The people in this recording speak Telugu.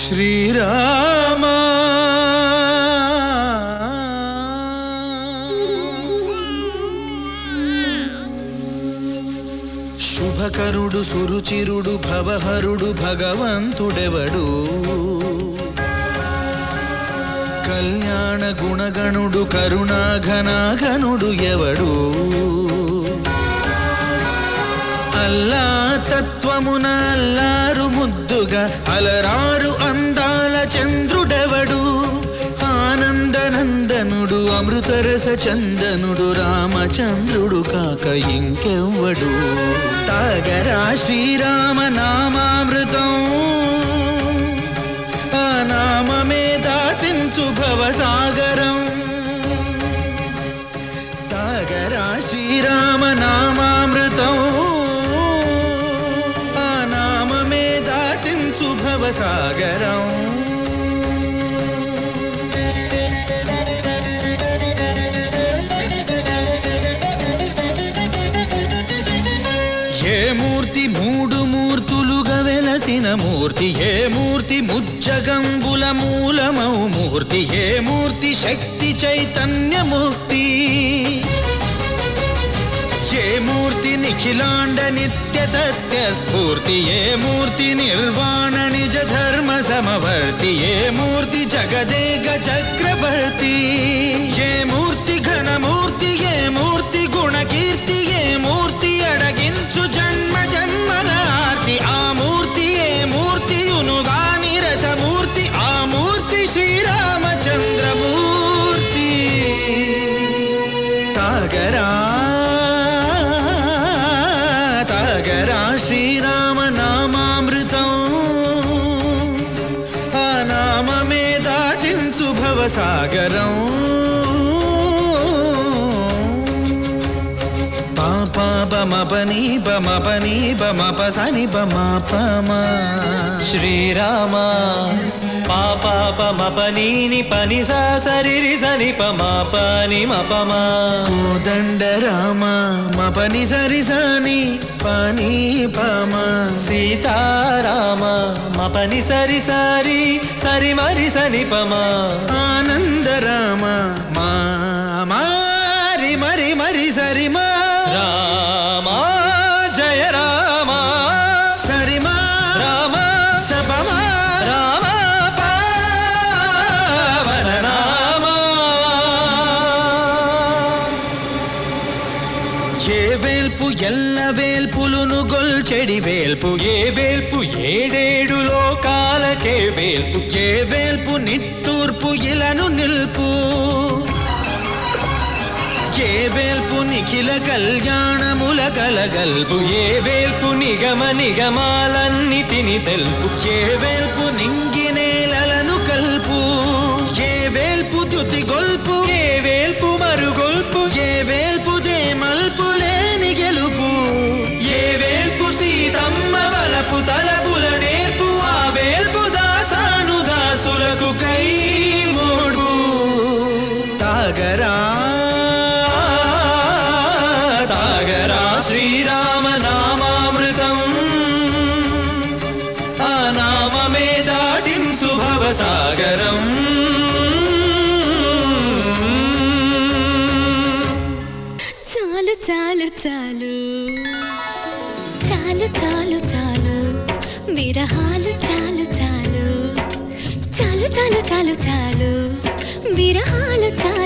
శ్రీరామ శుభకరుడు సురుచిరుడు భవహరుడు భగవంతుడెవడు కళ్యాణ గుణగణుడు కరుణాఘనాఘనుడు ఎవడు అల్లా తత్వమున అల్లారు ముద్దుగా అలరారు అందాల చంద్రుడెవడు ఆనందనందనుడు అమృతరస చందనుడు రామచంద్రుడు కాక ఇంకెవ్వడు తాగరా శ్రీరామ నామామృతం ఆ నామమే దాటించు భవసాగరం తాగరా శ్రీరామ నామామృతం ఆ నామమే దాటించు భవసాగరం ఏ మూర్తి మూడు మూర్తులుగా వెలసిన మూర్తి ఏ మూర్తి ముజ్జగంబుల మూలమౌ మూర్తి ఏ మూర్తి శక్తి చైతన్యముక్తి ఏ మూర్తి నిఖిలాండ నిత్య సత్య స్ఫూర్తి ఏ మూర్తి నిర్వాణ నిజ ధర్మ సమవర్తి ఏ మూర్తి జగదేక చక్రవర్తి ఏ మూర్తి ఘనమూర్తి ఏ మూర్తి గుణకీర్తి ఏ మూర్తి అడగించు జన్మ జన్మదార్తి ఆ మూర్తి ఏ మూర్తియునుగాని రసమూర్తి ఆ మూర్తి శ్రీరామచంద్రమూర్తి తాగరా శ్రీరామ నామామృతం ఆ నామమే దాటించు భవసాగరం పాపమపని పమపని పమపసని పమపమా శ్రీరామ పాపమపనీని పని సరి సని పమపని మపమా కోదండ రామ మపని సరి సని పని పమ సీతారామ మపని సరి సరి సరి మరి సని పమా ఆనంద రామ మారి మరి మరి సరి మా రామ జయ రామ సరిమా రామ సపమా రామ పావన రామ ఏ వేల్పు ఎల్ల వేల్పులును గొల్చెడి వేల్పు ఏ వేల్పు ఏడేడు లోకాలకే వేల్పు ఏ వేల్పు నిట్టూర్పు ఇలను నిల్పు ఏ వేల్పు నిఖిల కళ్యాణముల కలగల్పు ఏ వేల్పు నిగమ నిగమాలన్నిటిని తెలుపు ఏ వేల్పు నింగి నేలలను కల్పు ఏ వేల్పు ద్యుతి గొల్పు ఏ వేల్పు మరుగొల్పు ఏ వేల్పు దేమల్పు లేని గెలుపు ఏ వేల్పు సీతమ్మ వలపు తలపుల నేర్పు ఆ వేల్పు దాసాను దాసులకు కై మోడు తాగరా శ్రీరామ నామామృతం ఆ నామమే దాటించు భవసాగరం చాలు చాలు చాలు చాలు చాలు చాలు విరహాలు చాలు చాలు చాలు చాలు చాలు చాలు విరహాలు చాలు